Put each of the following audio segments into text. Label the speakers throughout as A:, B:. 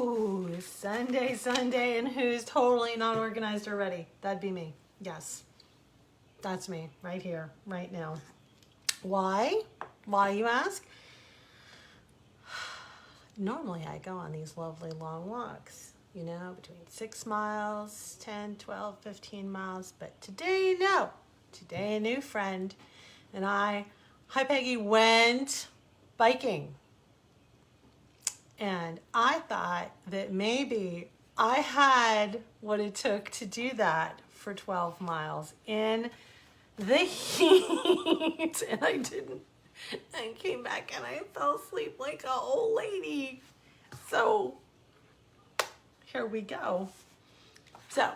A: Ooh, Sunday, and who's totally not organized already? That'd be me. Yes, that's me right here, right now. Why? Why, you ask? Normally I go on these lovely long walks, you know, between 6 miles, 10, 12, 15 miles. But today, no. Today, a new friend and I, hi Peggy, went biking. And I thought that maybe I had what it took to do that for 12 miles in the heat. And I didn't. I came back and I fell asleep like an old lady. So here we go. So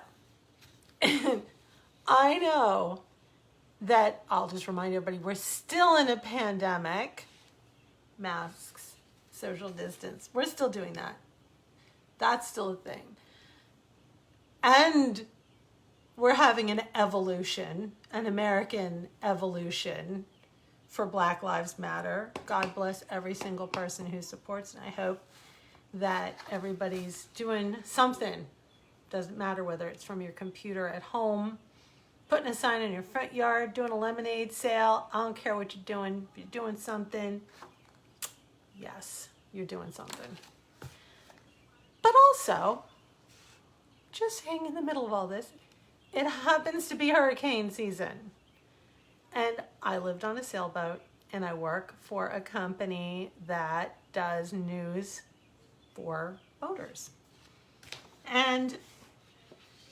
A: I know that, I'll just remind everybody, we're still in a pandemic. Masks, social distance. We're still doing that. That's still a thing. And we're having an evolution, an American evolution for Black Lives Matter. God bless every single person who supports, and I hope that everybody's doing something. Doesn't matter whether it's from your computer at home, putting a sign in your front yard, doing a lemonade sale. I don't care what you're doing. If you're doing something, yes, you're doing something. But also, just hang in the middle of all this, it happens to be hurricane season. And I lived on a sailboat, and I work for a company that does news for boaters. And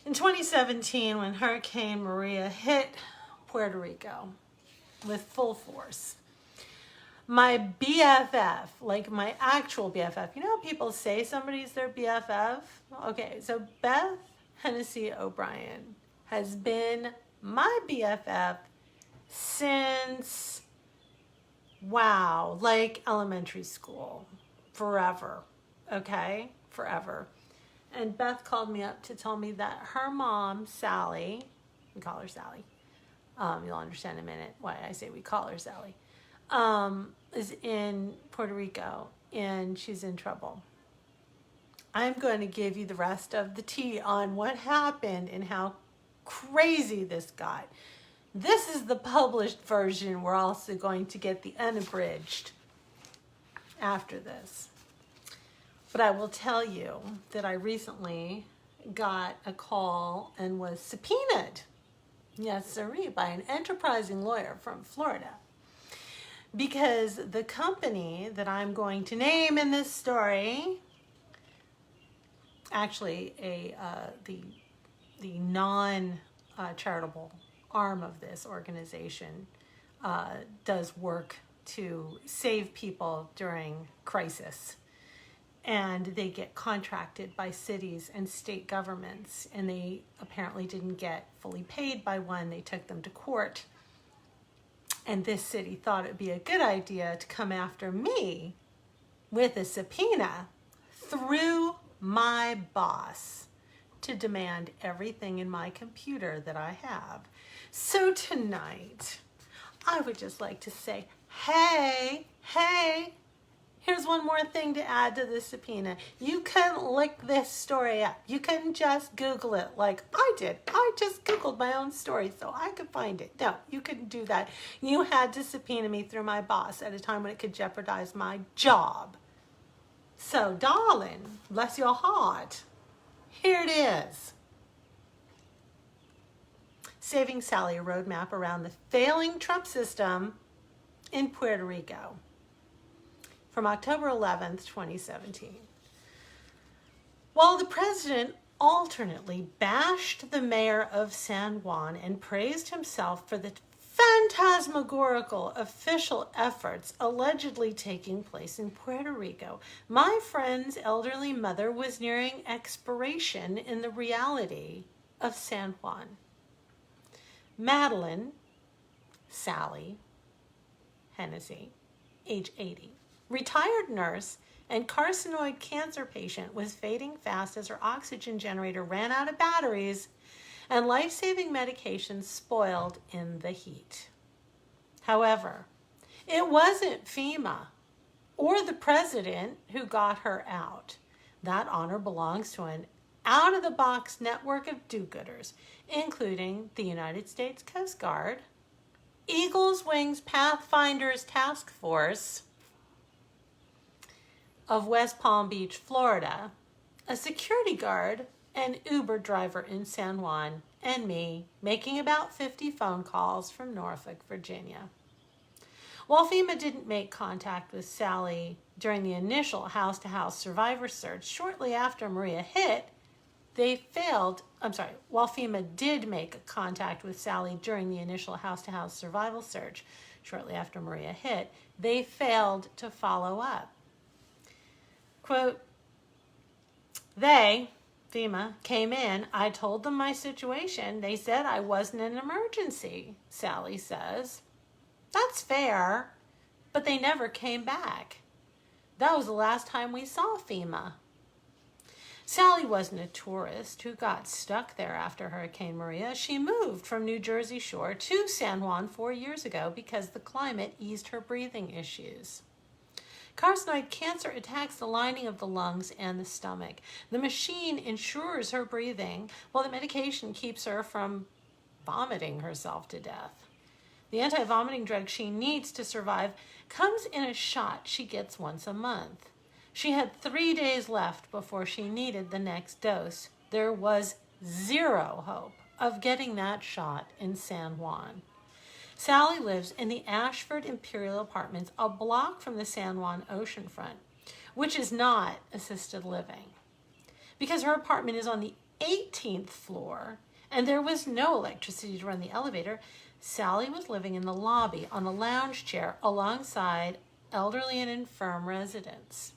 A: in 2017, when Hurricane Maria hit Puerto Rico with full force, my BFF, like my actual BFF, you know how people say somebody's their BFF? Okay, so Beth Hennessy O'Brien has been my BFF since, wow, like elementary school, forever, okay, forever. And Beth called me up to tell me that her mom, Sally, we call her Sally, you'll understand in a minute why I say we call her Sally, is in Puerto Rico and she's in trouble. I'm going to give you the rest of the tea on what happened and how crazy this got. This is the published version. We're also going to get the unabridged after this. But I will tell you that I recently got a call and was subpoenaed, yes sirree, by an enterprising lawyer from Florida, because the company that I'm going to name in this story, actually the non-charitable arm of this organization, does work to save people during crisis. And they get contracted by cities and state governments, and they apparently didn't get fully paid by one. They took them to court. And this city thought it'd be a good idea to come after me with a subpoena through my boss to demand everything in my computer that I have. So tonight, I would just like to say, hey, here's one more thing to add to the subpoena. You can look this story up. You can just Google it like I did. I just Googled my own story so I could find it. No, you couldn't do that. You had to subpoena me through my boss at a time when it could jeopardize my job. So, darling, bless your heart. Here it is. Saving Sally, a roadmap around the failing Trump system in Puerto Rico. From October 11th, 2017. While the president alternately bashed the mayor of San Juan and praised himself for the phantasmagorical official efforts allegedly taking place in Puerto Rico, my friend's elderly mother was nearing expiration in the reality of San Juan. Madeline, Sally Hannessey, age 80, retired nurse and carcinoid cancer patient, was fading fast as her oxygen generator ran out of batteries and life-saving medications spoiled in the heat. However, it wasn't FEMA or the president who got her out, That honor belongs to an out-of-the-box network of do-gooders, including the United States Coast Guard, Eagles Wings Pathfinders Task Force of West Palm Beach, Florida, a security guard, an Uber driver in San Juan, and me making about 50 phone calls from Norfolk, Virginia. While FEMA didn't make contact with Sally during the initial house-to-house survivor search shortly after Maria hit, while FEMA did make contact with Sally during the initial house-to-house survival search shortly after Maria hit, they failed to follow up. Quote, FEMA, came in. I told them my situation. They said I wasn't an emergency, Sally says. That's fair, but they never came back. That was the last time we saw FEMA. Sally wasn't a tourist who got stuck there after Hurricane Maria. She moved from New Jersey shore to San Juan 4 years ago because the climate eased her breathing issues. Carcinoid cancer attacks the lining of the lungs and the stomach. The machine ensures her breathing, while the medication keeps her from vomiting herself to death. The anti-vomiting drug she needs to survive comes in a shot she gets once a month. She had 3 days left before she needed the next dose. There was zero hope of getting that shot in San Juan. Sally lives in the Ashford Imperial Apartments, a block from the San Juan oceanfront, which is not assisted living. Because her apartment is on the 18th floor and there was no electricity to run the elevator, Sally was living in the lobby on a lounge chair alongside elderly and infirm residents.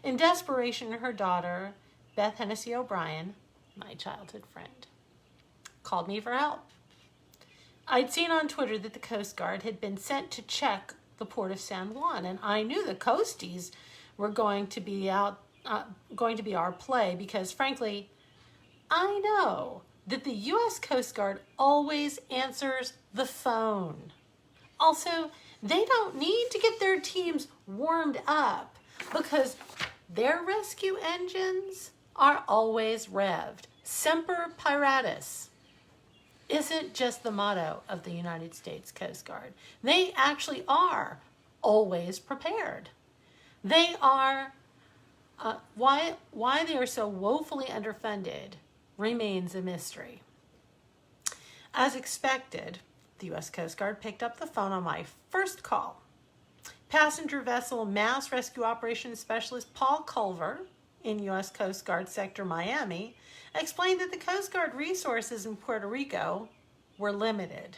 A: In desperation, her daughter, Beth Hennessey O'Brien, my childhood friend, called me for help. I'd seen on Twitter that the Coast Guard had been sent to check the port of San Juan, and I knew the Coasties were going to be our play because, frankly, I know that the U.S. Coast Guard always answers the phone. Also, they don't need to get their teams warmed up because their rescue engines are always revved. Semper Paratus isn't just the motto of the United States Coast Guard. They actually are always prepared. They are, why they are so woefully underfunded remains a mystery. As expected, the U.S. Coast Guard picked up the phone on my first call. Passenger vessel mass rescue operations specialist Paul Culver in U.S. Coast Guard Sector Miami explained that the Coast Guard resources in Puerto Rico were limited.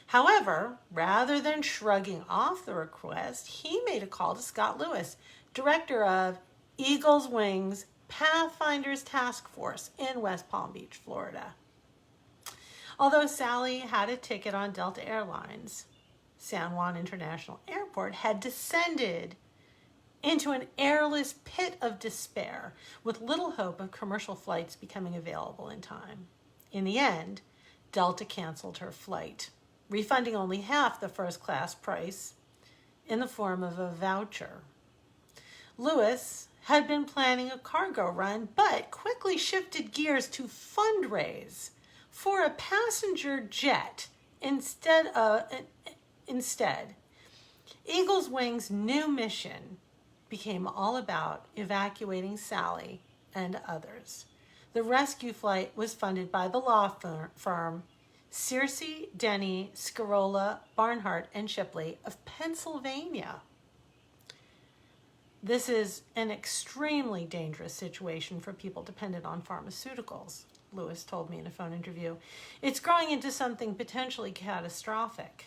A: However, rather than shrugging off the request, he made a call to Scott Lewis, director of Eagles Wings Pathfinders Task Force in West Palm Beach, Florida. Although Sally had a ticket on Delta Airlines, San Juan International Airport had descended into an airless pit of despair with little hope of commercial flights becoming available in time. In the end, Delta canceled her flight, refunding only half the first-class price in the form of a voucher. Lewis had been planning a cargo run, but quickly shifted gears to fundraise for a passenger jet instead. Eagles Wings' new mission became all about evacuating Sally and others. The rescue flight was funded by the law firm Searcy, Denny, Scarola, Barnhart, and Shipley of Pennsylvania. This is an extremely dangerous situation for people dependent on pharmaceuticals, Lewis told me in a phone interview. It's growing into something potentially catastrophic.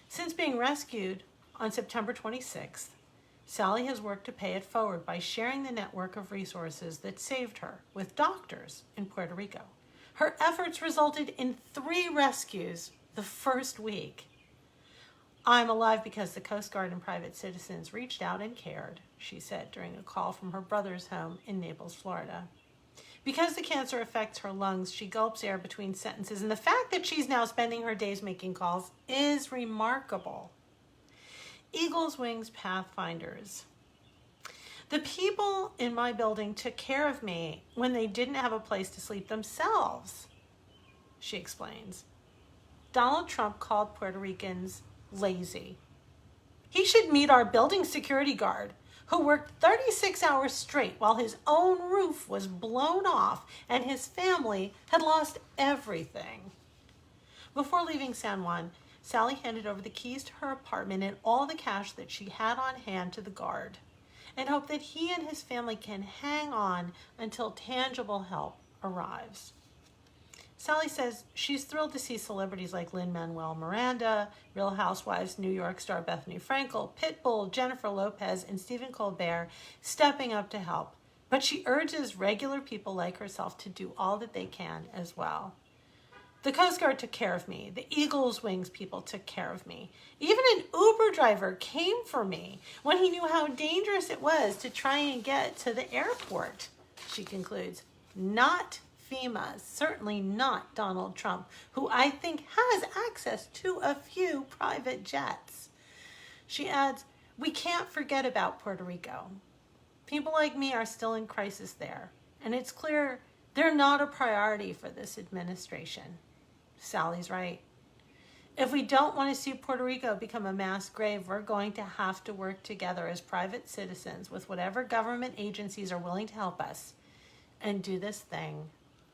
A: Since being rescued on September 26th, Sally has worked to pay it forward by sharing the network of resources that saved her with doctors in Puerto Rico. Her efforts resulted in 3 rescues the first week. I'm alive because the Coast Guard and private citizens reached out and cared, she said during a call from her brother's home in Naples, Florida. Because the cancer affects her lungs, she gulps air between sentences, and the fact that she's now spending her days making calls is remarkable. Eagles Wings Pathfinders. The people in my building took care of me when they didn't have a place to sleep themselves, she explains. Donald Trump called Puerto Ricans lazy. He should meet our building security guard, who worked 36 hours straight while his own roof was blown off and his family had lost everything. Before leaving San Juan, Sally handed over the keys to her apartment and all the cash that she had on hand to the guard, and hoped that he and his family can hang on until tangible help arrives. Sally says she's thrilled to see celebrities like Lin-Manuel Miranda, Real Housewives New York star Bethany Frankel, Pitbull, Jennifer Lopez, and Stephen Colbert stepping up to help. But she urges regular people like herself to do all that they can as well. The Coast Guard took care of me. The Eagles Wings people took care of me. Even an Uber driver came for me when he knew how dangerous it was to try and get to the airport, she concludes. Not FEMA, certainly not Donald Trump, who I think has access to a few private jets. She adds, we can't forget about Puerto Rico. People like me are still in crisis there, and it's clear they're not a priority for this administration. Sally's right. If we don't want to see Puerto Rico become a mass grave, we're going to have to work together as private citizens with whatever government agencies are willing to help us and do this thing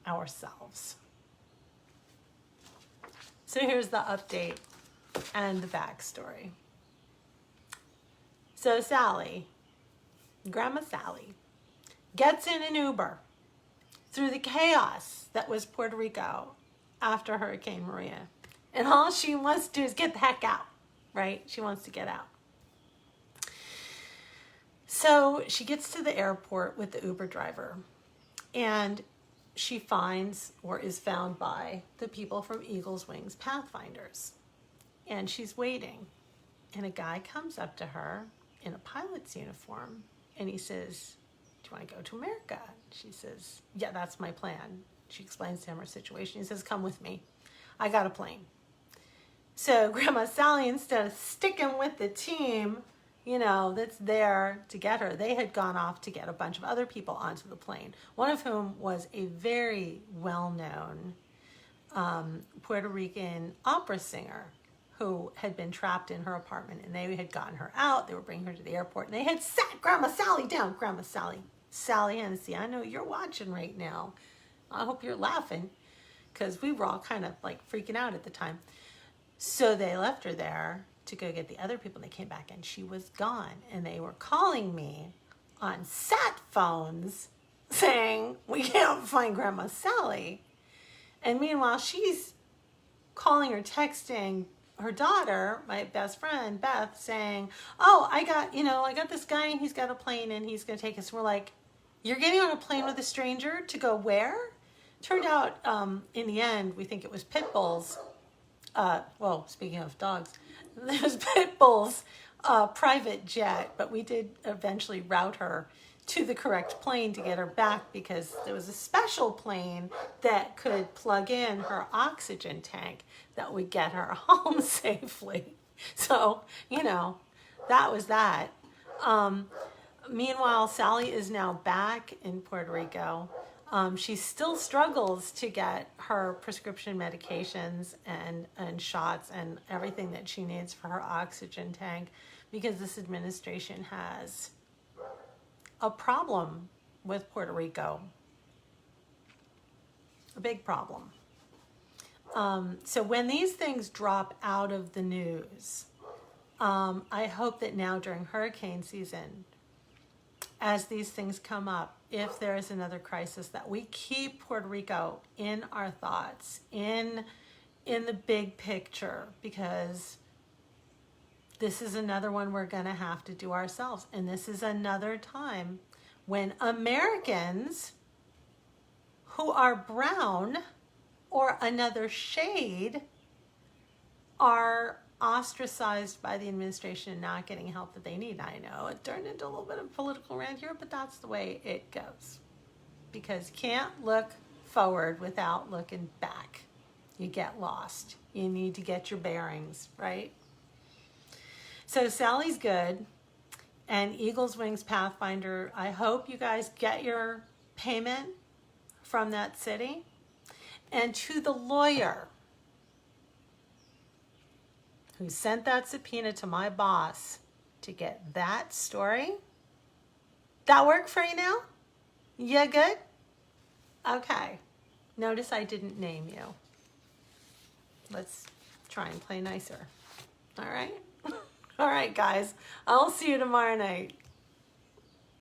A: ourselves. So here's the update and the backstory. So Sally, Grandma Sally, gets in an Uber through the chaos that was Puerto Rico after Hurricane Maria. And all she wants to do is get the heck out, right? She wants to get out. So she gets to the airport with the Uber driver, and she finds or is found by the people from Eagles Wings Pathfinders. And she's waiting. And a guy comes up to her in a pilot's uniform, and he says, do you want to go to America? She says, yeah, that's my plan. She explains to him her situation. He says, come with me. I got a plane. So Grandma Sally, instead of sticking with the team, that's there to get her, they had gone off to get a bunch of other people onto the plane, one of whom was a very well-known Puerto Rican opera singer who had been trapped in her apartment, and they had gotten her out. They were bringing her to the airport, and they had sat Grandma Sally down. Grandma Sally, Sally Hannessey, I know you're watching right now. I hope you're laughing, because we were all kind of like freaking out at the time. So they left her there to go get the other people, and they came back, and she was gone. And they were calling me on sat phones saying, we can't find Grandma Sally. And meanwhile, she's calling or texting her daughter, my best friend, Beth, saying, oh, I got this guy, and he's got a plane, and he's going to take us. We're like, you're getting on a plane with a stranger to go where? Turned out, in the end, we think it was Pitbull's, speaking of dogs, it was Pitbull's private jet, but we did eventually route her to the correct plane to get her back, because there was a special plane that could plug in her oxygen tank that would get her home safely. So, that was that. Meanwhile, Sally is now back in Puerto Rico. She still struggles to get her prescription medications and shots and everything that she needs for her oxygen tank, because this administration has a problem with Puerto Rico. A big problem. So when these things drop out of the news, I hope that now during hurricane season, as these things come up, if there is another crisis, that we keep Puerto Rico in our thoughts, in the big picture, because this is another one we're going to have to do ourselves. And this is another time when Americans who are brown or another shade are ostracized by the administration and not getting help that they need. I know it turned into a little bit of political rant here, but that's the way it goes. Because you can't look forward without looking back. You get lost. You need to get your bearings, right? So Sally's good. and Eagles Wings Pathfinder, I hope you guys get your payment from that city. And to the lawyer who sent that subpoena to my boss to get that story, that work for you now? Yeah, good? Okay. Notice I didn't name you. Let's try and play nicer. All right? All right, guys. I'll see you tomorrow night.